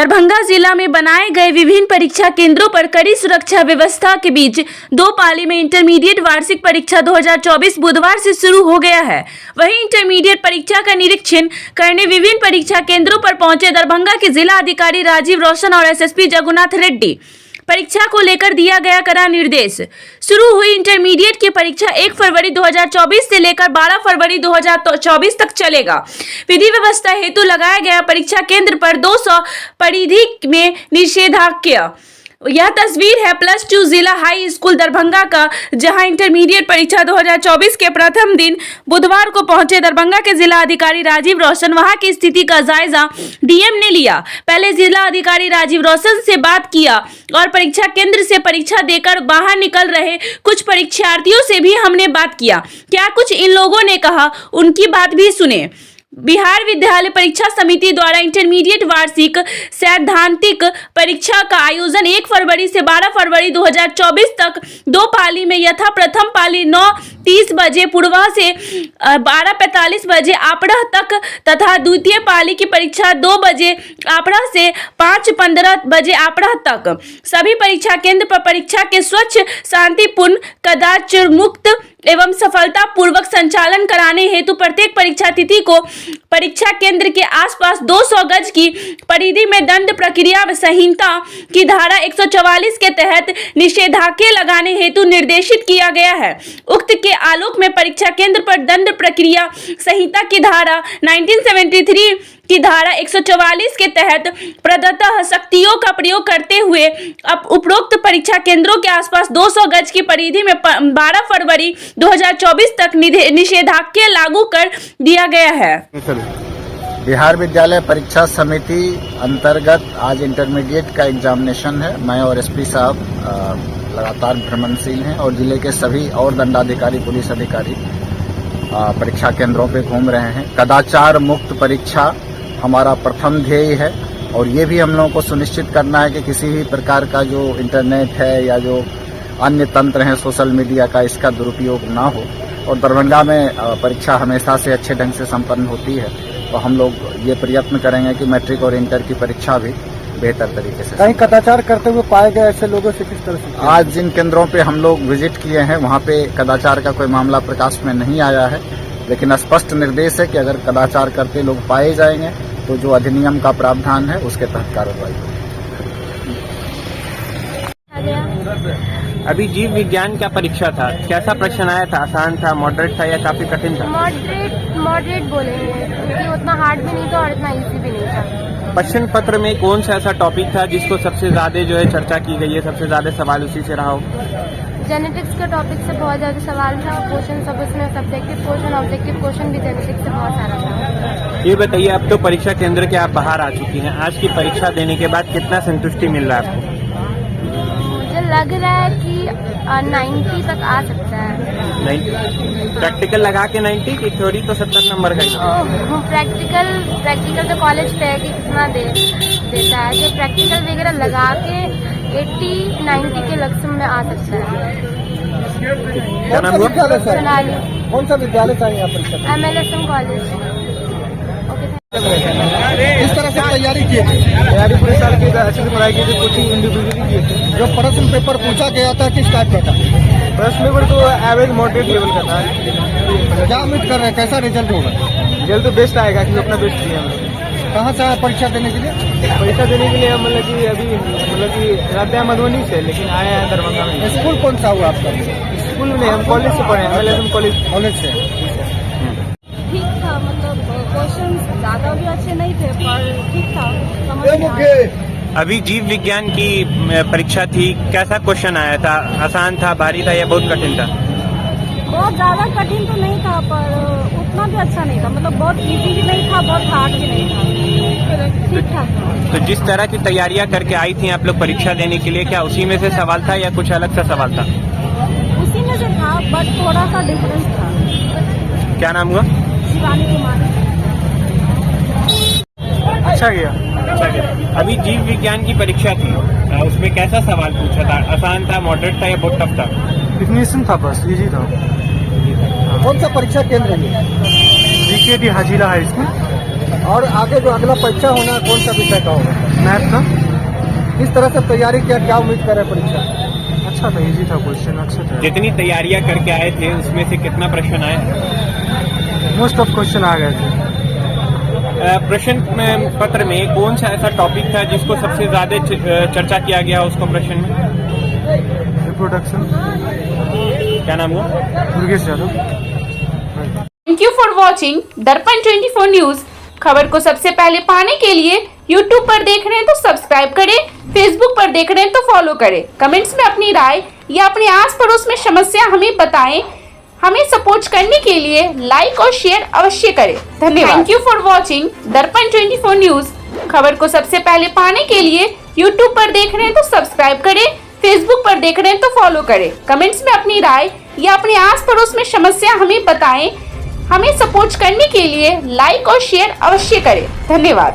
दरभंगा जिला में बनाए गए विभिन्न परीक्षा केंद्रों पर कड़ी सुरक्षा व्यवस्था के बीच दो पाली में इंटरमीडिएट वार्षिक परीक्षा 2024 बुधवार से शुरू हो गया है। वहीं इंटरमीडिएट परीक्षा का निरीक्षण करने विभिन्न परीक्षा केंद्रों पर पहुंचे दरभंगा के जिला अधिकारी राजीव रोशन और एसएसपी जगुनाथ रेड्डी। परीक्षा को लेकर दिया गया कड़ा निर्देश। शुरू हुई इंटरमीडिएट की परीक्षा 1 फरवरी 2024 से लेकर 12 फरवरी 2024 तक चलेगा। विधि व्यवस्था हेतु लगाया गया परीक्षा केंद्र पर 200 परिधि में निषेधाज्ञा। यह तस्वीर है +2 जिला हाई स्कूल दरभंगा का, जहां इंटरमीडिएट परीक्षा 2024 के प्रथम दिन बुधवार को पहुंचे दरभंगा के जिला अधिकारी राजीव रोशन वहां की स्थिति का जायजा डीएम ने लिया। पहले जिला अधिकारी राजीव रोशन से बात किया और परीक्षा केंद्र से परीक्षा देकर बाहर निकल रहे कुछ परीक्षार्थियों से भी हमने बात किया। क्या कुछ इन लोगों ने कहा, उनकी बात भी सुने। बिहार विद्यालय परीक्षा समिति द्वारा इंटरमीडिएट वार्षिक सैद्धांतिक परीक्षा का आयोजन 1 फरवरी से 12 फरवरी 2024 तक दो पाली में यथा प्रथम पाली 9:30 बजे पूर्वा से 12:45 बजे आपड़ा तक तथा द्वितीय पाली की परीक्षा 2 बजे आपड़ा से 5:15 बजे आपड़ा तक। सभी परीक्षा केंद्र पर परीक्षा के स्वच्छ, शांतिपूर्ण, कदाचार मुक्त एवं सफलता पूर्वक संचालन कराने हेतु प्रत्येक परीक्षा तिथि को परीक्षा केंद्र के आसपास 200 गज की परिधि में दंड प्रक्रिया संहिता की धारा 144 के तहत निषेधाज्ञा लगाने हेतु निर्देशित किया गया है। उक्त के आलोक में परीक्षा केंद्र पर दंड प्रक्रिया संहिता की धारा 1973 की धारा 144 के तहत प्रदत्त शक्तियों का प्रयोग करते हुए अब उपरोक्त परीक्षा केंद्रों के आसपास 200 गज की परिधि में 12 फरवरी 2024 तक निषेधाज्ञा लागू कर दिया गया है। बिहार विद्यालय परीक्षा समिति अंतर्गत आज इंटरमीडिएट का एग्जामिनेशन है। मैं और एसपी साहब लगातार भ्रमणशील हैं और जिले के सभी और दंडाधिकारी, पुलिस अधिकारी परीक्षा केंद्रों पे घूम रहे हैं। कदाचार मुक्त परीक्षा हमारा प्रथम ध्येय है और ये भी हम लोगों को सुनिश्चित करना है कि किसी भी प्रकार का जो इंटरनेट है या जो अन्य तंत्र हैं सोशल मीडिया का, इसका दुरुपयोग ना हो। और दरभंगा में परीक्षा हमेशा से अच्छे ढंग से संपन्न होती है, तो हम लोग ये प्रयत्न करेंगे कि मैट्रिक और इंटर की परीक्षा भी बेहतर तरीके से। कहीं कदाचार करते हुए पाए गए ऐसे लोगों से किस तरह से? आज जिन केंद्रों पे हम लोग विजिट किए हैं वहाँ पे कदाचार का कोई मामला प्रकाश में नहीं आया है, लेकिन स्पष्ट निर्देश है कि अगर कदाचार करते लोग पाए जाएंगे तो जो अधिनियम का प्रावधान है उसके तहत कार्रवाई होगी। अभी जीव विज्ञान का परीक्षा था, कैसा प्रश्न आया था? आसान था, मॉडरेट था या काफी कठिन था? मॉडरेट बोलेंगे क्योंकि उतना हार्ड भी नहीं था और इतना इजी भी नहीं था। प्रश्न पत्र में कौन सा ऐसा टॉपिक था जिसको सबसे ज्यादा जो है चर्चा की गई है, सबसे ज्यादा सवाल उसी से रहा हो? जेनेटिक्स के टॉपिक से बहुत ज्यादा सवाल था। क्वेश्चन सब उसमें सब्जेक्टिव क्वेश्चन, ऑब्जेक्टिव क्वेश्चन भी जेनेटिक्स से बहुत सारा था। ये बताइए, अब तो परीक्षा केंद्र के आप बाहर आ चुकी हैं, आज की परीक्षा देने के बाद कितना संतुष्टि मिल रहा है आपको? मुझे लग रहा है कि 90 तक आ सकता है। 90 प्रैक्टिकल लगा के 90 की थ्योरी तो 70 नंबर का? प्रैक्टिकल तो कॉलेज पे है कि कितना देता है, जो प्रैक्टिकल वगैरह लगा के 80-90 के लक्ष्य में आ सकता है। क्या नाम हुआ? कौन सा विद्यालय चाहिए आप परीक्षा? MLSM college. किस तरह से तैयारी की थी? तैयारी पूरे साल की अच्छे से पढ़ाई की थी, कोचिंग इंडिविजुअली किए थे। जो प्रश्न पेपर पूछा गया था किस टाइप का था? प्रश्न पेपर तो एवरेज मॉडरेट लेवल का था। क्या उम्मीद कर रहे हैं, कैसा रिजल्ट होगा? रिजल्ट तो बेस्ट आएगा क्योंकि अपना बेस्ट दिया हम लोग। कहाँ से आए परीक्षा देने के लिए? परीक्षा देने के लिए हम मतलब कि रहते हैं मधुबनी से, लेकिन आए हैं दरभंगा में। स्कूल कौन सा हुआ आपका? स्कूल में हम कॉलेज से पढ़े हैं, MLSM कॉलेज से। ठीक था, मतलब क्वेश्चन ज्यादा भी अच्छे नहीं थे पर ठीक था, समझ में आया। अभी जीव विज्ञान की परीक्षा थी, कैसा क्वेश्चन आया था? आसान था, भारी था या बहुत कठिन था? बहुत ज्यादा कठिन तो नहीं था पर उतना भी अच्छा नहीं था, मतलब बहुत इजी भी नहीं था, बहुत हार्ड भी नहीं था, ठीक ठाक। तो जिस तरह की तैयारियां करके आई थी आप लोग परीक्षा देने के लिए, क्या उसी में से सवाल था या कुछ अलग सा सवाल था? उसी में से था बट थोड़ा सा डिफरेंस था। क्या नाम हुआ? शिवानी कुमारी। अच्छा गया। अभी जीव विज्ञान की परीक्षा थी, उसमें कैसा सवाल पूछा था? आसान था, मॉडरेट था या बहुत टफ था? डिफिनेशन था, बस इजी था। कौन सा परीक्षा केंद्र है? BKD Hazira high school. और आगे जो अगला परीक्षा होना है कौन सा विषय का होगा? मैथ था। किस तरह से तैयारी किया, क्या उम्मीद करें परीक्षा? अच्छा था, इजी था, क्वेश्चन अच्छे थे। जितनी तैयारियां करके आए थे उसमें से कितना प्रश्न आए? मोस्ट ऑफ क्वेश्चन आ गए थे। प्रश्न पत्र में कौन सा ऐसा टॉपिक था जिसको सबसे ज्यादा चर्चा किया गया उसको प्रश्न में? रिप्रोडक्शन। क्या नाम हुआ? Durgesh Yadav. Thank you for watching दर्पण 24 न्यूज। खबर को सबसे पहले पाने के लिए यूट्यूब पर देख रहे हैं तो सब्सक्राइब करें, फेसबुक पर देख रहे हैं तो फॉलो करें। कमेंट्स में अपनी राय या अपने आस पड़ोस में समस्या हमें बताएं। हमें सपोर्ट करने के लिए लाइक और शेयर अवश्य करें। धन्यवाद। थैंक यू फॉर वॉचिंग दर्पण 24 न्यूज। खबर को सबसे पहले पाने के लिए यूट्यूब पर देख रहे हैं तो सब्सक्राइब करें, फेसबुक पर देख रहे हैं तो फॉलो करें। कमेंट्स में अपनी राय या अपने आस पड़ोस में समस्या हमें बताएं। हमें सपोर्ट करने के लिए लाइक और शेयर अवश्य करें। धन्यवाद।